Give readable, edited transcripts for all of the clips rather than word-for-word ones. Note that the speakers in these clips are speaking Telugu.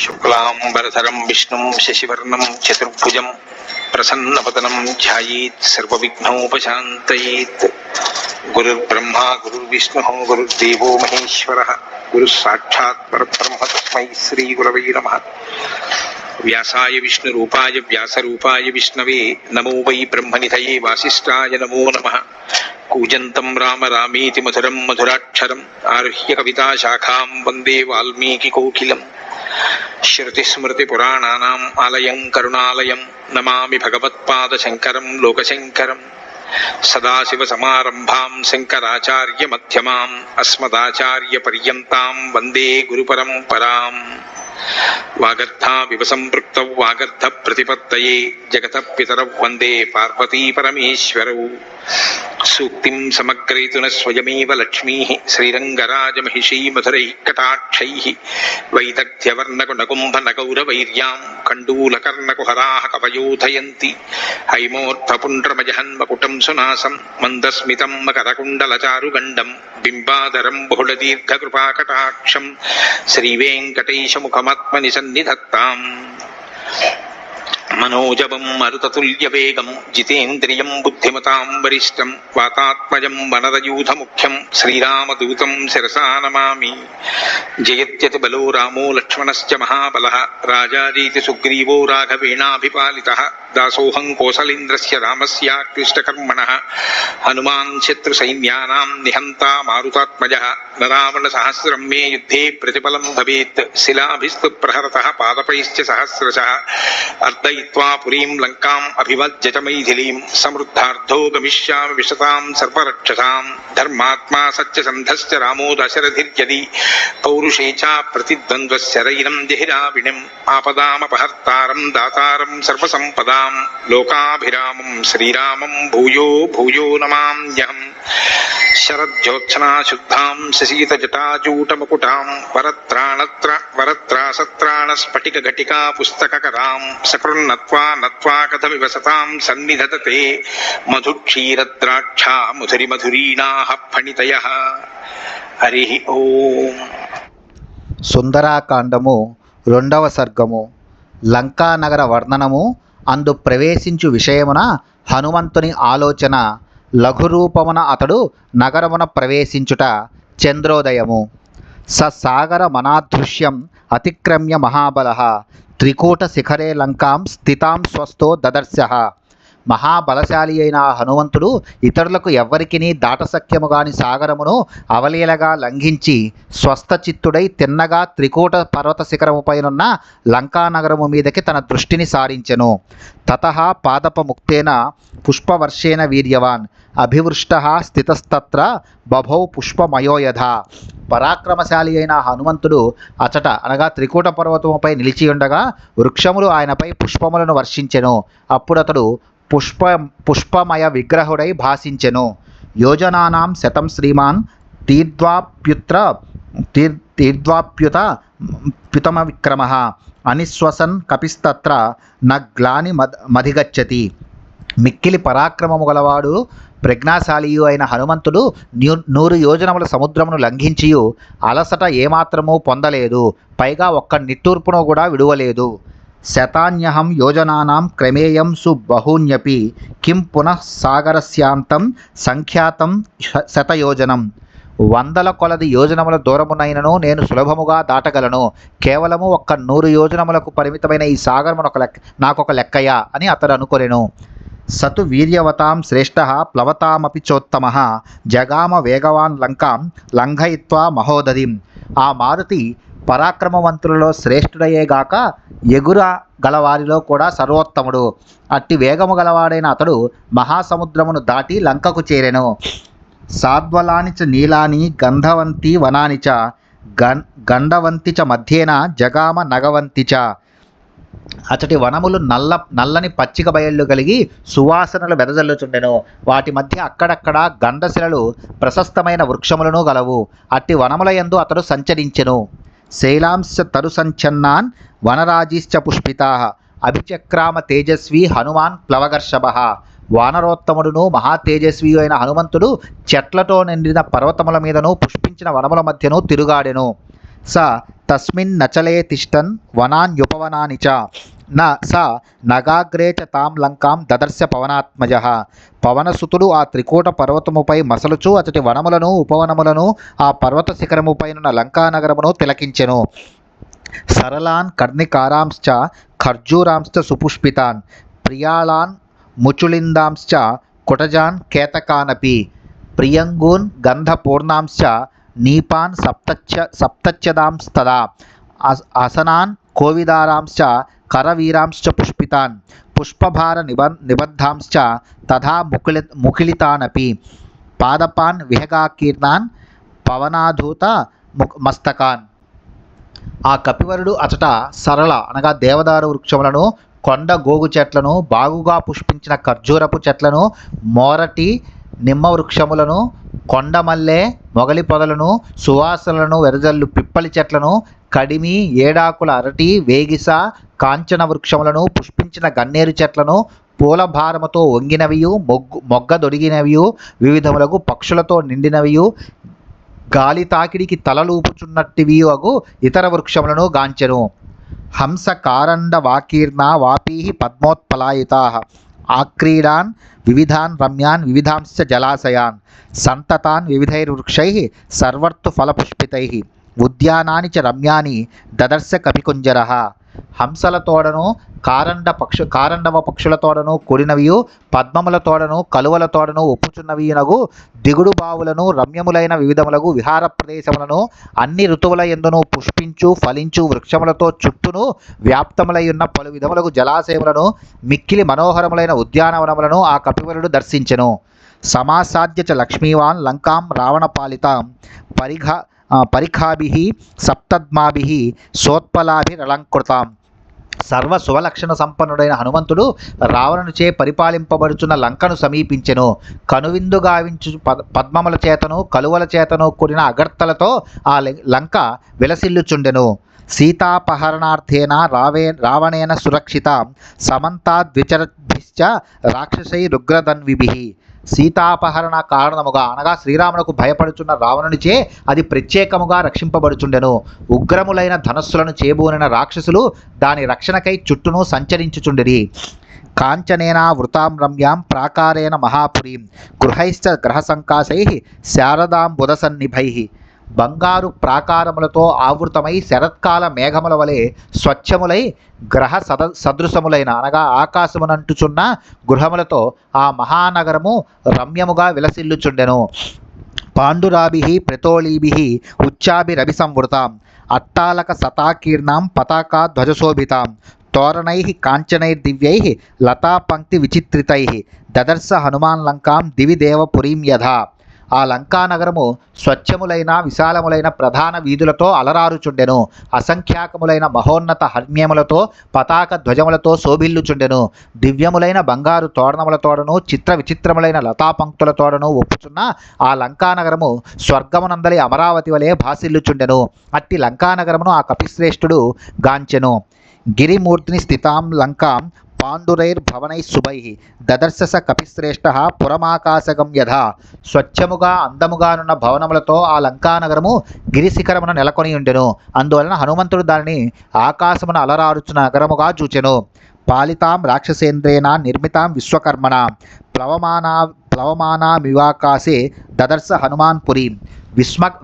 శుక్లాంబరధరం విష్ణుం శశివర్ణం చతుర్భుజం ప్రసన్నవదనం ధ్యాయేత్ సర్వవిఘ్నోపశాంతయేత్. గురుర్బ్రహ్మా గురుర్విష్ణుః గురుర్దేవో మహేశ్వరః గురుః సాక్షాత్ పరబ్రహ్మ తస్మై శ్రీ గురవై నమః. వ్యాసాయ విష్ణురూపాయ వ్యాసరూపాయ విష్ణవే నమో వై బ్రహ్మనిధయే వాసిష్ఠాయ నమో నమః. కూజంతం రామ రామేతి మధురం మధురాక్షరం ఆరుహ్య కవితాశాఖాం వందే వాల్మీకికోకిలం. శ్రుతిస్మృతిపురాణానాం ఆలయం కరుణాలయం నమామి భగవత్పాదశంకరం లోకశంకరం. సదాశివసమారంభాం శంకరాచార్యమధ్యమాం అస్మదాచార్యపర్యంతాం వందే గురుపరంపరాం. వాగర్థావివ సంపృక్తౌ వాగర్థ ప్రతిపత్తయే జగతః పితరౌ వందే పార్వతీ పరమేశ్వరౌ. సూక్తిం సమగ్రయతున స్వయమేవ లక్ష్మీః శ్రీరంగరాజమహిషీ మధురైః కటాక్షైః. వైదగ్ధ్యవర్ణకునకుంభనగౌరవైర్యాం కండూలకర్ణకుహరాः కవయోధయంతి. హైమోర్ధపుండ్రమజహన్మకుటం సునాసం మందస్మితం మకరకుండలచారుగండం బింబాధరం బహుళదీర్ఘకృపాకటాక్షం శ్రీవేంకటేశముఖమాత్మని సన్నిధత్తాం. మనోజవం మరుతతుల్యవేగం జితేంద్రియం బుద్ధిమతాం వరిష్టం వాతాత్మజం వనరయూథముఖ్యం శ్రీరామదూతం శిరసా నమామి. జయత్యతి బలో రామో లక్ష్మణశ్చ మహాబలః రాజారీతి సుగ్రీవో రాఘవేణాభిపాలితః. దాసోహం కోసలేంద్రస్య రామస్యాక్లిష్టకర్మణః హనుమాన్ శత్రుసైన్యానాం నిహంతా మారుతాత్మజః. రావణసహస్రం మే యుద్ధే ప్రతిఫలం భవేత్ శిలాభిస్తు ప్రహరతః పాదపైశ్చ సహస్రశః. అర్దయిత్వా పురీం లంకాం అభివజ్య చ మైథిలీం సమృద్ధార్థో గమిష్యామి విశతాం సర్వరక్షసాం. ధర్మాత్మా సత్యసంధశ్చ రామో దశరథిర్యది పౌరుషే చ ప్రతిద్వంద్వశరైరం జహిరావిణిం. ఆపదామపహర్తారం దాతారం సర్వసంపదాం లోకాభిరామం శ్రీరామం భూయో భూయో నమామ్యహం. శరజ్యోత్సనా శుద్ధాం శశీతజటాజూటముకుటాం వరత్రాసత్రాణ స్ఫటిక ఘటికా పుస్తకరాం. సకృన్నత్వా నత్వా కథమివ సతాం సన్నిధతతే మధుక్షీరద్రాక్షా మధురిమధురీణాః ఫణితయః. హరి ఓం. సుందరాకాండము 2వ సర్గము. లంకానగర వర్ణనము. అందు ప్రవేశించు విషయమున హనుమంతుని ఆలోచన. లఘురూపమున అతడు నగరమున ప్రవేశించుట. చంద్రోదయము. ససాగర మనాదృశ్యం అతిక్రమ్య మహాబలః త్రికూట శిఖరే లంకాం స్థితాం స్వస్థో దదర్శః. మహాబలశాలి అయిన హనుమంతుడు ఇతరులకు ఎవ్వరికినీ దాటసఖ్యముగాని సాగరమును అవలీలగా లంఘించి స్వస్థచిత్తుడై తిన్నగా త్రికూట పర్వత శిఖరముపైనున్న లంకానగరము మీదకి తన దృష్టిని సారించెను. తతః పాదపముక్తేన పుష్పవర్షేణ వీర్యవాన్ అభివృష్టః స్థితస్తత్ర బభౌ పుష్పమయోయధా. పరాక్రమశాలి అయిన హనుమంతుడు అచట అనగా త్రికూట పర్వతముపై నిలిచి ఉండగా వృక్షములు ఆయనపై పుష్పములను వర్షించెను. అప్పుడతడు పుష్పమయ విగ్రహుడై భాసించెను. యోజనానాం శతం శ్రీమాన్ తీర్ధ్వాప్యుత ప్యుతమ విక్రమః అనిశ్వసన్ కపిస్తత్ర నగ్లాని మధిగచ్చతి. మిక్కిలి పరాక్రమము గలవాడు ప్రజ్ఞాశాలియు అయిన హనుమంతుడు 100 యోజనముల సముద్రమును లంఘించియు అలసట ఏమాత్రమూ పొందలేదు. పైగా ఒక్క నిట్టూర్పును కూడా విడువలేదు. శతాన్యహం యోజనానాం క్రమేయం సుబహూన్యపి కిం పునః సాగరస్యాంతం సంఖ్యాతం శతయోజనం. 100 కొలది యోజనముల దూరమునైనను నేను సులభముగా దాటగలను. కేవలము ఒక్క 100 యోజనములకు పరిమితమైన ఈ సాగరమును నాకొక లెక్కయా అని అతడు అనుకొనెను. సతు వీర్యవతాం శ్రేష్టః ప్లవతామపి చోత్తమః జగామ వేగవాన్ లంకాం లంఘయిత్వా మహోదధిం. ఆ మారుతి పరాక్రమవంతులలో శ్రేష్ఠుడయ్యేగాక ఎగుర గలవారిలో కూడా సర్వోత్తముడు. అట్టి వేగము గలవాడైన అతడు మహాసముద్రమును దాటి లంకకు చేరెను. సాద్వలాని చ నీలాని గంధవంతి వనాని చ గండవంతి చ మధ్యేన జగామ నగవంతి చ. అతడి వనములు నల్లని పచ్చిక బయళ్ళు కలిగి సువాసనలు వెదజల్లుచుండెను. వాటి మధ్య అక్కడక్కడ గండశిలలు ప్రశస్తమైన వృక్షములను గలవు. అట్టి వనముల యందు అతడు సంచరించెను. శైలాంశ తరు సంచన్నాన్ వనరాజీశ్చ పుష్పితాః అభిచక్రామ తేజస్వి హనుమాన్ ప్లవగర్షభః. వానరోత్తముడును మహా తేజస్వి అయిన హనుమంతుడు చెట్లతో నిండిన పర్వతముల మీదను పుష్పించిన వనముల మధ్యను తిరుగాడెను. స తస్మిన్ నచలే తిష్టన్ వనాన్యుపవనాని చ న స నగాగ్రే చ తాం లంకాం దదర్శ పవనాత్మజ. పవనసుతుడు ఆ త్రికూట పర్వతముపై మసలుచు అతడి వనములను ఉపవనములను ఆ పర్వత శిఖరముపైనున్న లంకానగరమును తిలకించెను. సరళాన్ కర్ణికారాంశ్చ ఖర్జూరాంశ్చ సుపుష్పితాన్ ప్రియాళాన్ ముచులిందాంశ్చ కుటజాన్ కేతకానపి ప్రియంగూన్ గంధపూర్ణాంశ్చ నీపాన్ సప్తచ్యదాంస్తదా అసనాన్ కోవిదారాంశ్చ కరవీరాంశ్చ పుష్పితాన్ పుష్పభార నిబద్ధాంశ్చ తథా ముఖిలితానపి పాదపాన్ విహగాకీర్ణాన్ పవనాధూత మస్తకాన్. ఆ కపివరుడు అచట సరళ అనగా దేవదారు వృక్షములను, కొండ గోగు చెట్లను, బాగుగా పుష్పించిన ఖర్జూరపు చెట్లను, మోరటి నిమ్మ వృక్షములను, కొండమల్లె మొగలి పొదలను, సువాసనలను వెరజల్లు పిప్పలి చెట్లను, కడిమి ఏడాకుల అరటి వేగిస కాంచన వృక్షములను, పుష్పించిన గన్నేరు చెట్లను, పూల భారముతో వంగినవియు మొగ్గ దొడిగినవియు వివిధములకు పక్షులతో నిండినవియు గాలి తాకిడికి తలలూపుచున్నట్టివియు అగు ఇతర వృక్షములను గాంచెను. హంస కారండ వాకీర్ణ వాపీ పద్మోత్పలాయితా ఆక్రీడాన్ వివిధాన్ రమ్యాన్ వివిధాంశ్చ జలాశయాన్ సంతతాన్ వివిధైర్వృక్షై సర్వర్థు ఫలపుష్పితై ఉద్యానాని చ రమ్యాని దదర్శ కపికుంజరః. హంసలతోడను కారండవ పక్షులతోడను కూడినవియు పద్మములతోడను కలువలతోడను ఒప్పుచున్నవియునగు దిగుడు బావులను రమ్యములైన వివిధములగు విహార ప్రదేశములను అన్ని ఋతువుల యందును పుష్పించు ఫలించు వృక్షములతో చుట్టూను వ్యాప్తములైయున్న పలు విధములగు జలాశయములను మిక్కిలి మనోహరములైన ఉద్యానవనములను ఆ కపివరుడు దర్శించెను. సమాసాద్య చ లక్ష్మీవాన్ లంకాం రావణపాలితాం పరిఖాభిః సప్తద్మాభిః సోత్పలాభిరలంకృతాం. సర్వ శుభలక్షణ సంపన్నుడైన హనుమంతుడు రావణునిచే పరిపాలింపబడుచున్న లంకను సమీపించెను. కనువిందు గావించు పద్మముల చేతను కలువల చేతను కూడిన అగర్తలతో ఆ లంక విలసిల్లుచుండెను. సీతాపహరణార్థేన రావణేన సురక్షిత సమంతాద్విచరద్భిశ్చ రాక్షసైరుగ్రధన్విభిః. సీతాపహరణ కారణముగా అనగా శ్రీరామునకు భయపడుచున్న రావణునిచే అది ప్రత్యేకముగా రక్షింపబడుచుండెను. ఉగ్రములైన ధనస్సులను చేబూనిన రాక్షసులు దాని రక్షణకై చుట్టూను సంచరించుచుండిరి. కాంచనేనా వృతాం రమ్యాం ప్రాకారేణ మహాపురీం గృహైశ్చ గ్రహసంకాశై శారదాంబుదసన్నిభై. బంగారు ప్రాకారములతో ఆవృతమై శరత్కాల మేఘముల వలె స్వచ్ఛములై గ్రహ సదృశములైన అనగా ఆకాశమునంటుచున్న గృహములతో ఆ మహానగరము రమ్యముగా విలసిల్లుచుండెను. పాండురాభిః ప్రతోళీభిః ఉచ్చాభిరభి సంవృతాం అట్టాలక సతాకీర్ణాం పతాకా ధ్వజశోభితాం తోరణైః కాంచనైర్దివ్యైః లతాపంక్తి విచిత్రితైః దదర్శ హనుమాన్ లంకాం దివి దేవపురీం యథా. ఆ లంకానగరము స్వచ్ఛములైన విశాలములైన ప్రధాన వీధులతో అలరారుచుండెను. అసంఖ్యాకములైన మహోన్నత హర్మ్యములతో పతాక ధ్వజములతో శోభిల్లుచుండెను. దివ్యములైన బంగారు తోరణములతోడను చిత్ర విచిత్రములైన లతాపంక్తులతోడను ఒప్పుచున్న ఆ లంకానగరము స్వర్గమునందలి అమరావతి వలె భాసిల్లుచుండెను. అట్టి లంకానగరమును ఆ కపిశ్రేష్ఠుడు గాంచెను. గిరిమూర్తిని స్థితాం లంకాం పాండురైర్భవనైః శుభైః దదర్శ స కపిశ్రేష్ఠః పురమాకాశగం యథా. స్వచ్ఛముగా అందముగానున్న భవనములతో ఆ లంకానగరము గిరిశిఖరమున నెలకొని ఉండెను. అందువలన హనుమంతుడు దానిని ఆకాశమున అలరారుచున్న నగరముగా చూచెను. పాలితాం రాక్షసేంద్రేణ నిర్మితాం విశ్వకర్మణ ప్లవమానామివాకాశే దదర్శ హనుమాన్ పురీం.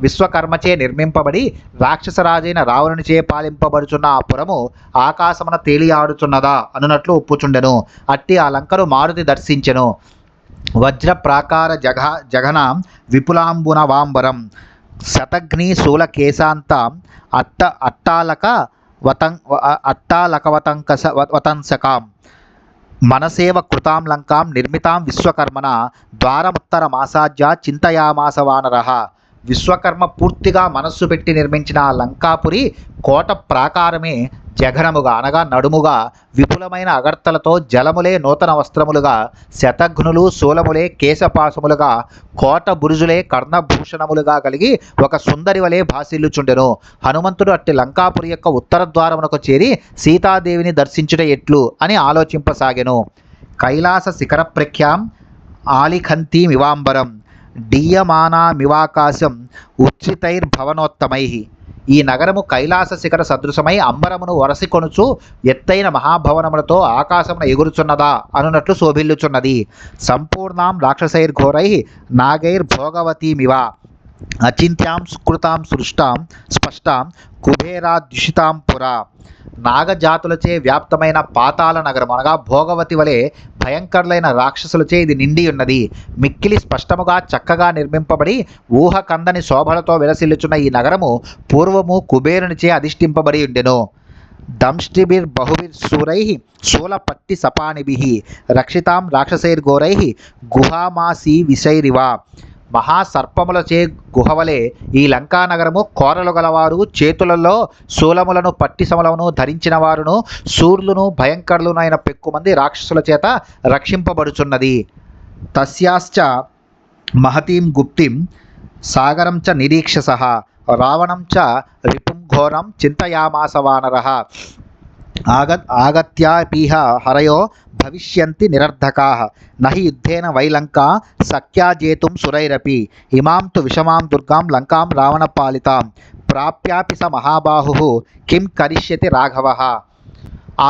విశ్వకర్మచే నిర్మింపబడి రాక్షసరాజైన రావణునిచే పాలింపబడుచున్న ఆ పురము ఆకాశమున తేలియాడుచున్నదా అనునట్లు ఒప్పుచుండెను. అట్టి ఆ లంకను మారుతి దర్శించెను. వజ్ర ప్రాకార జఘనాం విపులాంబునవాంబరం శతఘ్ని శూల కేశాంతాం అట్టాలకవతంసకాం మనసేవ కృతాం లంకాం నిర్మితాం విశ్వకర్మణ ద్వారముత్తరమాసాద్య చింతయామాస వానరః. విశ్వకర్మ పూర్తిగా మనస్సు పెట్టి నిర్మించిన ఆ లంకాపురి కోట ప్రాకారమే జఘనముగా అనగా నడుముగా విపులమైన అగర్తలతో జలములే నూతన వస్త్రములుగా శతఘ్నులు శూలములే కేశపాశములుగా కోట బురుజులే కర్ణభూషణములుగా కలిగి ఒక సుందరి వలె భాసిల్లుచుండెను. హనుమంతుడు అట్టి లంకాపురి యొక్క ఉత్తర ద్వారమునకు చేరి సీతాదేవిని దర్శించుట ఎట్లు అని ఆలోచింపసాగెను. కైలాస శిఖర ప్రఖ్యాం ఆలిఖంతీమివాంబరం డీయమానామివాకాశం ఉచ్ఛ్రితైర్భవనోత్తమైః ఈ నగరము కైలాస శిఖర సదృశమై అంబరమును వరసికొనుచు ఎత్తైన మహాభవనములతో ఆకాశమున ఎగురుచున్నదా అనునట్లు శోభిల్లుచున్నది. సంపూర్ణాం రాక్షసైర్ఘోరై నాగైర్భోగవతీమివ అచింత్యాం సుకృతాం సృష్టాం స్పష్టాం కుబేరాద్యుషితాం పురా. నాగజాతులచే వ్యాప్తమైన పాతాళ నగరం అనగా భోగవతి వలె భయంకరులైన రాక్షసులచే ఇది నిండి ఉన్నది. మిక్కిలి స్పష్టముగా చక్కగా నిర్మింపబడి ఊహ కందని శోభలతో విలసిల్లుచున్న ఈ నగరము పూర్వము కుబేరునిచే అధిష్ఠింపబడి ఉండెను. దంష్టిభిర్ బహుభిర్ శూరై శూలపట్టి సపానిభిః రక్షితాం రాక్షసైర్ఘోరై గుహామాసీ విషైరివ. మహాసర్పములచే గుహవలే ఈ లంకానగరము కోరలు గలవారు చేతులలో శూలములను పట్టి సమలమును ధరించిన వారును శూర్లును భయంకరులను అయిన పెక్కుమంది రాక్షసుల చేత రక్షింపబడుచున్నది. తస్యాశ్చ మహతీం గుప్తిం సాగరం చ నిరీక్షసః రావణం చ రిపుం ఘోరం చింతయామాస వానరః ఆగత్యాపీహ హరయో భవిష్యంతి నిరర్ధకాః నహి యుద్ధేన వై లంకా సఖ్యా జేతుం సురైరపి ఇమాం తు విషమాం దుర్గాం లంకాం రావణపాలితాం ప్రాప్యాపి స మహాబాహుః కిం కరిష్యతి రాఘవః. ఆ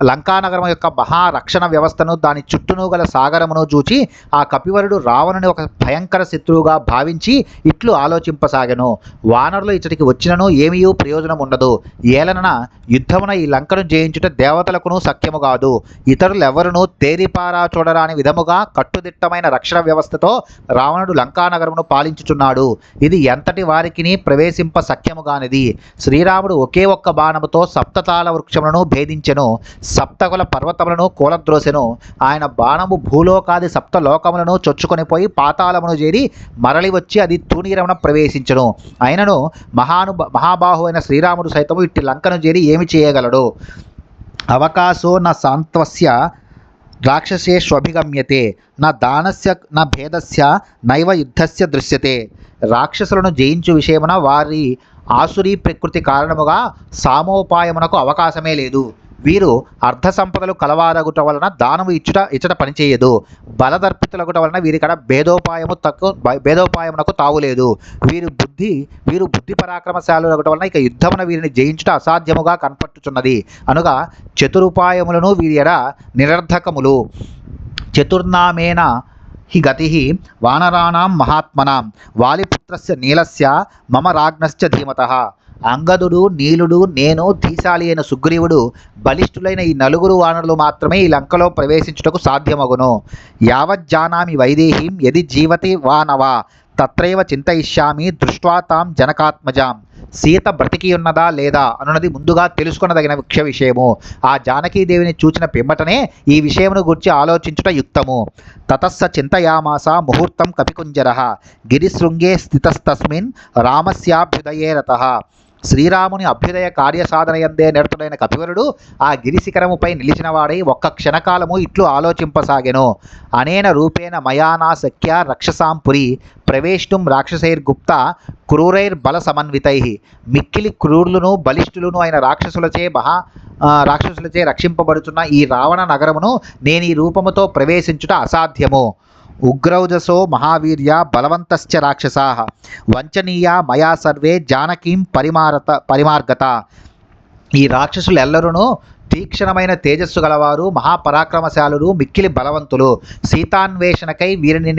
లంకానగరం యొక్క మహారక్షణ వ్యవస్థను దాని చుట్టూను గల సాగరమును చూచి ఆ కపివరుడు రావణుని ఒక భయంకర శత్రువుగా భావించి ఇట్లు ఆలోచింపసాగెను. వానరులు ఇచ్చటికి వచ్చినను ఏమీయూ ప్రయోజనం ఉండదు. ఏలనన యుద్ధమున ఈ లంకను జయించుట దేవతలకును సఖ్యము కాదు. ఇతరులెవరునూ తేరిపారా చూడరాని విధముగా కట్టుదిట్టమైన రక్షణ వ్యవస్థతో రావణుడు లంకానగరమును పాలించుచున్నాడు. ఇది ఎంతటి వారికిని ప్రవేశింప సఖ్యముగానిది. శ్రీరాముడు ఒకే ఒక్క బాణముతో సప్తతాళ వృక్షములను భేదించెను, సప్తకుల పర్వతములను కూలద్రోసెను. ఆయన బాణము భూలోకాది సప్తలోకములను చొచ్చుకొనిపోయి పాతాళమును చేరి మరలి వచ్చి అది తూనీరమున ప్రవేశించెను. అయినను మహాబాహు అయిన శ్రీరాముడు సైతము ఇట్టి లంకను చేరి ఏమి చేయగలడు? అవకాశో న సాంత్వస్య రాక్షసేష్వభిగమ్యతే న దానస్య న భేదస్య నైవ యుద్ధస్య దృశ్యతే. రాక్షసులను జయించు విషయమున వారి ఆసురీ ప్రకృతి కారణముగా సామోపాయమునకు అవకాశమే లేదు. వీరు అర్ధ సంపదలు కలవారగుట వలన దానము ఇచ్చట పనిచేయదు. బలదర్పితులగుట వలన వీరికడ భేదోపాయమునకు తావులేదు. వీరు బుద్ధి పరాక్రమశాలులగుట వలన ఇక యుద్ధమున వీరిని జయించుట అసాధ్యముగా కనపట్టుచున్నది. అనుగా చతురుపాయములను వీరి ఎడ నిరర్ధకములు. చతుర్నామేన హి గతి వానరాణాం మహాత్మనాం వాలిపుత్రస్య నీలస్య మమ రాజ్ఞశ్చ ధీమతః. అంగదుడు, నీలుడు, నేను, ధీశాలి అయిన సుగ్రీవుడు బలిష్ఠులైన ఈ నలుగురు వానరులు మాత్రమే ఈ లంకలో ప్రవేశించుటకు సాధ్యమగును. యావజ్జానామి వైదేహీం యది జీవతి వా నవా తత్రైవ చింతయిష్యామి దృష్ట్వా తాం జనకాత్మజాం. సీత బ్రతికి ఉన్నదా లేదా అనున్నది ముందుగా తెలుసుకొనదగిన ముఖ్య విషయము. ఆ జానకీదేవిని చూచిన పిమ్మటనే ఈ విషయమును గురించి ఆలోచించుట యుక్తము. తతస్స చింతయామాస ముహూర్తం కపికుంజరః గిరిశృంగే స్థితస్తస్మిన్ రామస్యాభ్యుదయే రతః. శ్రీరాముని అభ్యుదయ కార్యసాధనయందే నిరతుడైన కపివరుడు ఆ గిరిశిఖరముపై నిలిచినవాడై ఒక్క క్షణకాలము ఇట్లు ఆలోచింపసాగెను. అనేన రూపేణ మయానా శక్య రక్షసాం పురి ప్రవేష్టుం రాక్షసైర్గుప్త క్రూరైర్బల సమన్వితై. మిక్కిలి క్రూరులను బలిష్ఠులను అయిన రాక్షసులచే రక్షింపబడుచున్న ఈ రావణ నగరమును నేను ఈ రూపముతో ప్రవేశించుట అసాధ్యము. ఉగ్రౌజసో మహావీర్య బలవంతశ్చ రాక్షసాః వంచనీయ మయా సర్వే జానకీం పరిమార్గత. ఈ రాక్షసులెల్లరూ తీక్షణమైన తేజస్సు గలవారు, మహాపరాక్రమశాలురు, మిక్కిలి బలవంతులు. సీతాన్వేషణకై వీరిని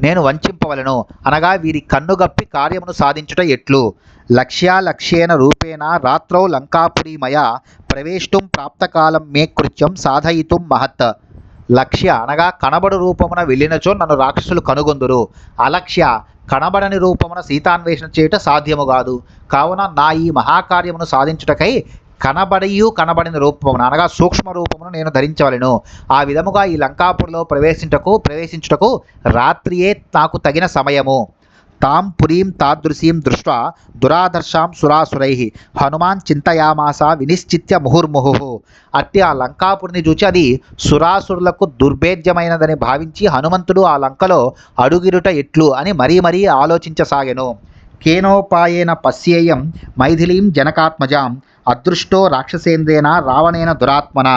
నేను వంచింపవలను అనగా వీరి కన్నుగప్పి కార్యమును సాధించుట ఎట్లు? లక్ష్యేన రూపేణ రాత్రౌ లంకాపురీమయ ప్రవేష్టుం ప్రాప్తకాలం మే కృత్యం సాధయితుం మహత్. లక్ష్య అనగా కనబడు రూపమున వెళ్ళినచో నన్ను రాక్షసులు కనుగొందురు. అలక్ష్య కనబడని రూపమున సీతాన్వేషణ చేయుట సాధ్యము కాదు. కావున నా ఈ మహాకార్యమును సాధించుటకై కనబడిన రూపమున అనగా సూక్ష్మ రూపమును నేను ధరించవలెను. ఆ విధముగా ఈ లంకాపురిలో ప్రవేశించుటకు రాత్రియే నాకు తగిన సమయము. తాం పురీం తాదృశీం దృష్ట్వా దురాదర్శాం సురాసురైః హనుమాన్ చింతయామాస వినిశ్చిత్య ముహుర్ముహుః. అట్టి ఆ లంకాపురిని చూచి అది సురాసురులకు దుర్భేద్యమైనదని భావించి హనుమంతుడు ఆ లంకలో అడుగిరుట ఎట్లు అని మరీ ఆలోచించసాగెను. కేనోపాయేన పశ్యేయం మైథిలీం జనకాత్మజాం అదృష్టో రాక్షసేంద్రేణ రావణేన దురాత్మన.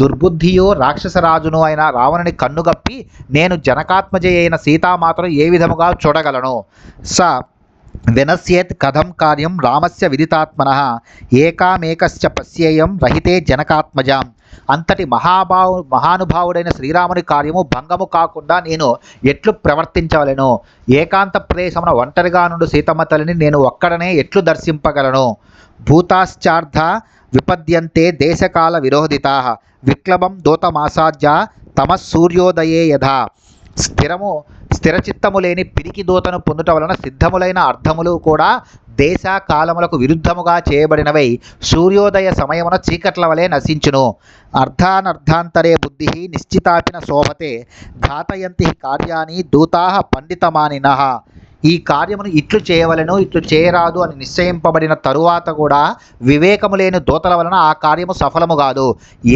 దుర్బుద్ధియో రాక్షసరాజును అయిన రావణుని కన్నుగప్పి నేను జనకాత్మజ అయిన సీతామాతను ఏ విధముగా చూడగలను? స వినశ్యేత్ కథం కార్యం రామస్య విదితాత్మనః ఏకామేకశ్చ పశ్యేయం రహితే జనకాత్మజాం. అంతటి మహానుభావుడైన శ్రీరాముని కార్యము భంగము కాకుండా నేను ఎట్లు ప్రవర్తించవలెను? ఏకాంత ప్రదేశమున ఒంటరిగా నుండి సీతమ్మ తల్లిని నేను ఒక్కడనే ఎట్లు దర్శింపగలను? భూతాశ్చార్ధ విపద్యంతే దేశకాల విరోధితాః విక్లవం దూతమాసాద్య తమస్సూర్యోదయే యథా. స్థిరచిత్తము లేని పిరికి దూతను పొందుట వలన సిద్ధములైన అర్థములు కూడా దేశ కాలములకు విరుద్ధముగా చేయబడినవై సూర్యోదయ సమయమున చీకట్ల వలె నశించును. అర్థానర్థాంతరే బుద్ధి నిశ్చితాపిన శోభతే ఘాతయంతి కార్యాన్ని దూతాః పండితమానినః. ఈ కార్యమును ఇట్లు చేయవలెను, ఇట్లు చేయరాదు అని నిశ్చయింపబడిన తరువాత కూడా వివేకము లేని దూతల వలన ఆ కార్యము సఫలము కాదు.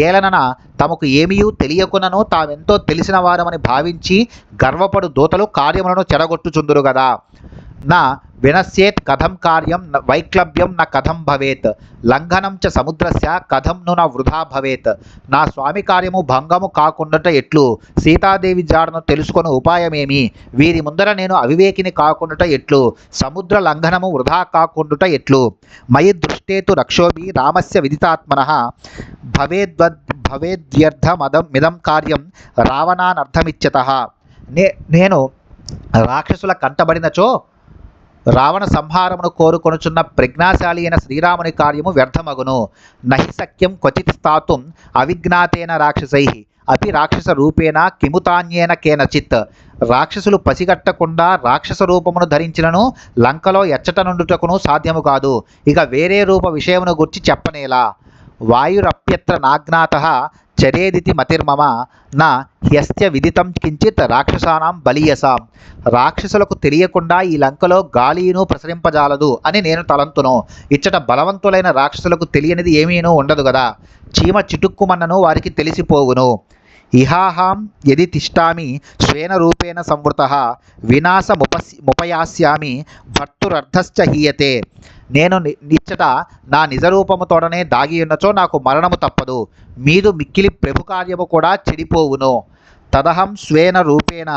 ఏలనన తమకు ఏమీయూ తెలియకునను తామెంతో తెలిసిన వారమని భావించి గర్వపడు దూతలు కార్యములను చెడగొట్టుచుందురు గదా. నా వినశ్యేత్ కథం కార్యం వైక్లభ్యం న కథం భవేత్ లంఘనం చ సముద్రస్య కథం ను న వృధా భవేత్. నా స్వామి కార్యము భంగము కాకుండాట ఎట్లు? సీతాదేవి జాడను తెలుసుకొని ఉపాయమేమి? వీరి ముందర నేను అవివేకిని కాకుండాట ఎట్లు? సముద్ర లంఘనము వృధా కాకుండాట ఎట్లు? మయి దృష్టేతు రక్షోభి రామస్య విదితాత్మనః భవేద్వ్యర్థమిదం కార్యం రావణానర్థమిచ్చతః. నేను రాక్షసుల కంటబడినచో రావణ సంహారమును కోరుకొనుచున్న ప్రజ్ఞాశాలి అయిన శ్రీరాముని కార్యము వ్యర్థమగును. నహి సఖ్యం క్వచిత్ స్థాతుం అవిజ్ఞాతేన రాక్షసై అపి రాక్షస రూపేణ కిముతాన్యేన కేనచిత్. రాక్షసులు పసిగట్టకుండా రాక్షస రూపమును ధరించినను లంకలో ఎచ్చట నుండుటకును సాధ్యము కాదు. ఇక వేరే రూప విషయమును గుర్చి చెప్పనేలా. వాయురప్యత్ర నాజ్ఞాతః చరేదితి మతిర్మమ నా హ్యస్య విదితం కించిత్ రాక్షసానాం బలీయసాం. రాక్షసులకు తెలియకుండా ఈ లంకలో గాలిను ప్రసరింపజాలదు అని నేను తలంతును. ఇచ్చట బలవంతులైన రాక్షసులకు తెలియనిది ఏమీనూ ఉండదు గదా. చీమ చిటుక్కుమన్నను వారికి తెలిసిపోవును. ఇహాహాం యది తిష్టామి స్వేన రూపేణ సంవృతః వినాశముపయాస్యామి భర్తురర్థశ్చ హీయతే. నేను నిచ్చట నా నిజరూపముతోడనే దాగియున్నచో నాకు మరణము తప్పదు. మీదు మిక్కిలి ప్రభు కార్యము కూడా చెడిపోవును. తదహం స్వేన రూపేణ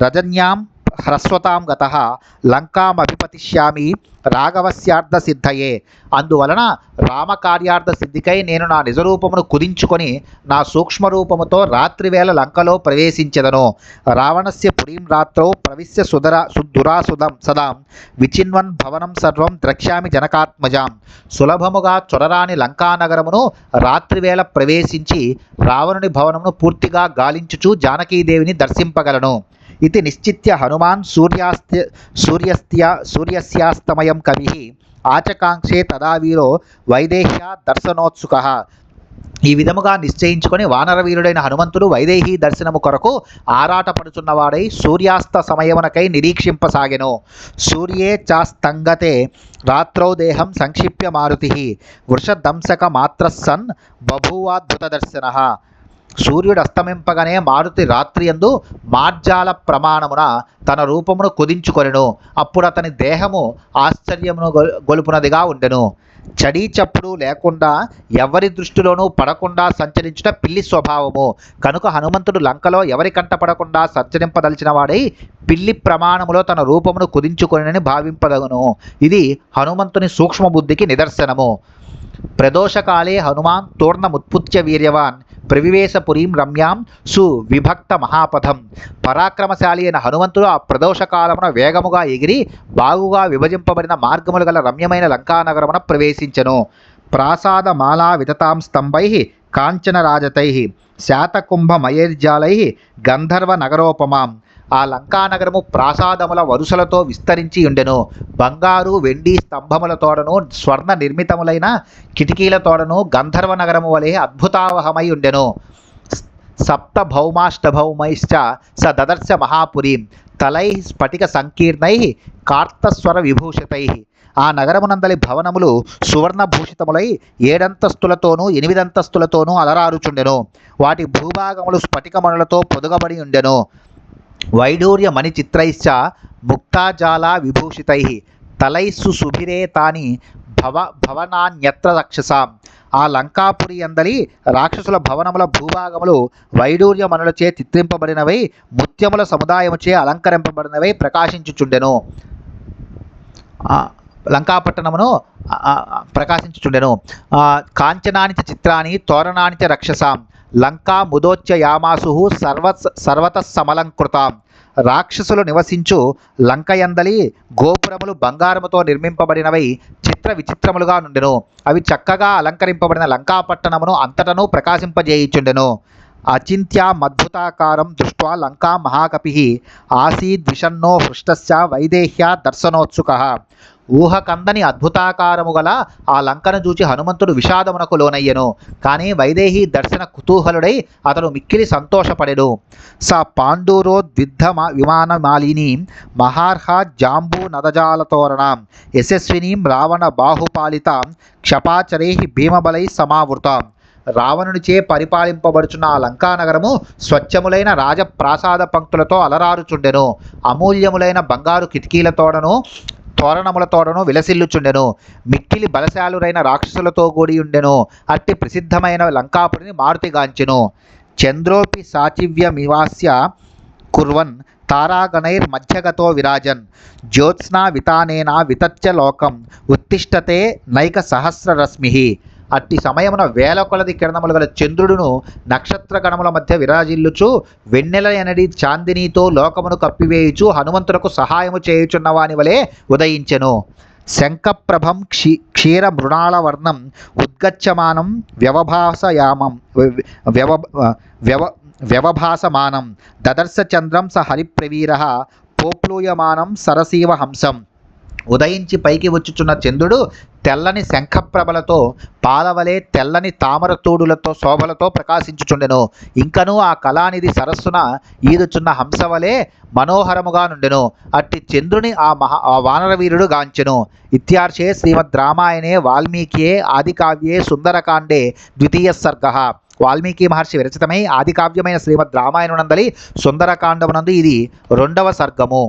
రజన్యాం హ్రస్వతాం గతః లంకామభిపతిష్యామి రాఘవస్యార్థ సిద్ధయే. అందువలన రామకార్యార్థ సిద్ధికై నేను నా నిజరూపమును కుదించుకొని నా సూక్ష్మరూపముతో రాత్రివేళ లంకలో ప్రవేశించెదను. రావణస్య పురీం రాత్రౌ ప్రవిశ్య దురాసుదం సదాం విచిన్వన్ భవనం సర్వం ద్రక్ష్యామి జనకాత్మజాం. సులభముగా చొరరాని లంకానగరమును రాత్రివేళ ప్రవేశించి రావణుని భవనమును పూర్తిగా గాలించుచు జానకీదేవిని దర్శింపగలను. ఇది నిశ్చిత్య హనుమాన్ సూర్యస్యాస్తమయం కవి ఆచకాంక్షే తదా వీరో వైదేహ్య దర్శనోత్సుకః. ఈ విధముగా నిశ్చయించుకొని వానరవీరుడైన హనుమంతుడు వైదేహి దర్శనము కొరకు ఆరాటపడుచున్నవాడై సూర్యాస్త సమయమునకై నిరీక్షింపసాగెను. సూర్యే చాస్తంగతే రాత్రౌ దేహం సంక్షిప్య మారుతి వృషదంసక మాత్రస్సన్ బభూవాద్భుత దర్శనః. సూర్యుడు అస్తమింపగానే మారుతి రాత్రియందు మార్జాల ప్రమాణమున తన రూపమును కుదించుకొనెను. అప్పుడు అతని దేహము ఆశ్చర్యమును గొలుపునదిగా ఉండెను. చడీ చప్పుడు లేకుండా ఎవరి దృష్టిలోనూ పడకుండా సంచరించుట పిల్లి స్వభావము కనుక హనుమంతుడు లంకలో ఎవరి కంట పడకుండా సంచరింపదలిచిన వాడై పిల్లి ప్రమాణములో తన రూపమును కుదించుకొనని భావింపదగును. ఇది హనుమంతుని సూక్ష్మబుద్ధికి నిదర్శనము. ప్రదోషకాలే హనుమాన్ తూర్ణముత్పుత్య వీర్యవాన్ ప్రవివేశపురీం రమ్యాం సువిభక్త మహాపథం. పరాక్రమశాలి అయిన హనుమంతుడు ఆ ప్రదోషకాలమున వేగముగా ఎగిరి బాగుగా విభజింపబడిన మార్గములు గల రమ్యమైన లంకానగరమున ప్రవేశించెను. ప్రాసాదమాలా వితతాం స్తంభై కాంచనరాజతై శాతకుంభమయైర్జాలై గంధర్వ నగరోపమాం. ఆ లంకానగరము ప్రాసాదముల వరుసలతో విస్తరించి ఉండెను. బంగారు వెండి స్తంభములతోడను స్వర్ణ నిర్మితములైన కిటికీలతోడను గంధర్వ నగరము వలె అద్భుతావహమై ఉండెను. సప్త భౌమాష్టభౌమైశ్చ స దదర్శ మహాపురీం తలై స్ఫటిక సంకీర్ణై కార్తస్వర విభూషితై. ఆ నగరమునందలి భవనములు సువర్ణభూషితములై 7 అంతస్తులతోనూ 8 అంతస్తులతోనూ అలరారుచుండెను. వాటి భూభాగములు స్ఫటికమణులతో పొదుగబడి ఉండెను. వైఢూర్య మణిచిత్రైశ్చ ముక్తాజాల విభూషితై తలైస్సు సుభిరే తాని భవనాన్యత్ర రక్షసాం. ఆ లంకాపురి అందలి రాక్షసుల భవనముల భూభాగములు వైడూర్యమణులచే చిత్రింపబడినవై ముత్యముల సముదాయముచే అలంకరింపబడినవై ప్రకాశించుచుండెను. లంకాపట్టణమును ప్రకాశించుచుండెను. కాంచనాని చ చిత్రాని తోరణాని చ రక్షసాం లంకా ముదోచ్య యామాసు సర్వత సమలంకృతాం. రాక్షసులు నివసించు లంకయందలి గోపురములు బంగారముతో నిర్మింపబడినవై చిత్ర విచిత్రములుగా నుండెను. అవి చక్కగా అలంకరింపబడిన లంకాపట్టణమును అంతటను ప్రకాశింపజేయుచుండెను. అచింత్యామద్భుతాకారం దృష్ట్వా లంకా మహాకపిః ఆసీద్విషన్నో హృష్టస్య వైదేహ్య దర్శనోత్సుకః. ఊహకందని అద్భుతాకారము గల ఆ లంకను చూచి హనుమంతుడు విషాదమునకు లోనయ్యెను. కానీ వైదేహి దర్శన కుతూహలుడై అతడు మిక్కిలి సంతోషపడెను. స పాండూరోద్విద్ధ విమానమాలినీం మహార్హ జాంబూ నదజాలతోరణాం యశస్వినీం రావణ బాహుపాలితాం క్షపాచరై భీమబలై సమావృతాం. రావణునిచే పరిపాలింపబడుచున్న ఆ లంకానగరము స్వచ్ఛములైన రాజప్రాసాద పంక్తులతో అలరారుచుండెను. అమూల్యములైన బంగారు కిటికీలతోడను తోరణములతోడను విలసిల్లుచుండెను. మిక్కిలి బలశాలురైన రాక్షసులతో కూడి ఉండెను. అట్టి ప్రసిద్ధమైన లంకాపురిని మారుతిగాంచెను. చంద్రోపి సాచివ్యమివాస్య కుర్వన్ తారాగణైర్మధ్యగతో విరాజన్ జ్యోత్స్నా వితానేన వితత్య లోకం ఉత్తిష్టతే నైక సహస్రరశ్మిః. అట్టి సమయమున వేల కొలది కిరణములు గల చంద్రుడును నక్షత్ర గణముల మధ్య విరాజిల్లుచు వెన్నెల ఎనడి చాందినితో లోకమును కప్పివేయుచు హనుమంతులకు సహాయము చేయుచున్నవాని వలె ఉదయించెను. శంఖప్రభం క్షీర మృణాళవర్ణం ఉద్గచ్చమానం వ్యవభాసమానం దదర్శ చంద్రం స హరిప్రవీర పోప్లూయమానం సరసీవ హంసం. ఉదయించి పైకి వచ్చుచున్న చంద్రుడు తెల్లని శంఖప్రభలతో పాలవలే తెల్లని తామరతూడులతో శోభలతో ప్రకాశించుచుండెను. ఇంకనూ ఆ కళానిధి సరస్సున ఈదుచున్న హంసవలే మనోహరముగా నుండెను. అట్టి చంద్రుని ఆ వానరవీరుడు గాంచెను. ఇత్యార్షే శ్రీమద్ రామాయణే వాల్మీకియే ఆదికావ్యే సుందరకాండే ద్వితీయ సర్గః. వాల్మీకి మహర్షి విరచితమై ఆదికావ్యమైన శ్రీమద్ రామాయణునందలి సుందరకాండమునందు ఇది 2వ సర్గము.